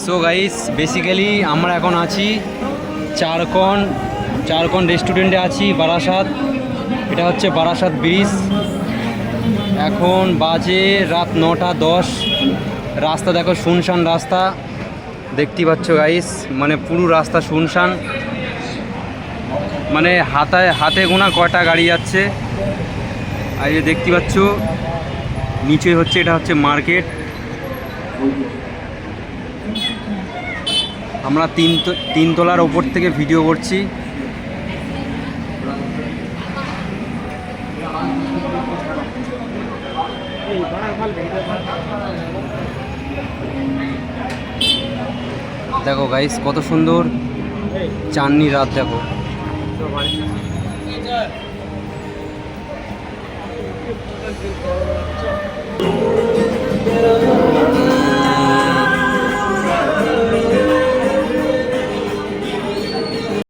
So guys basically আমরা এখন আছি চারকন রেস্টুরেন্টে আছি বারাসাত। এটা হচ্ছে বারাসাত ব্রিজ। এখন বাজে রাত 9:10। রাস্তা দেখো, শুনশান রাস্তা দেখতে পাচ্ছ গাইস, মানে পুরো রাস্তা শুনশান, মানে হাতে গোনা কয়টা গাড়ি যাচ্ছে। আর এই দেখতে পাচ্ছ নিচে হচ্ছে, এটা হচ্ছে মার্কেট। আমরা তিনতলার ওপর থেকে ভিডিও করছি। দেখো গাইস কত সুন্দর চাঁদনি রাত, দেখো।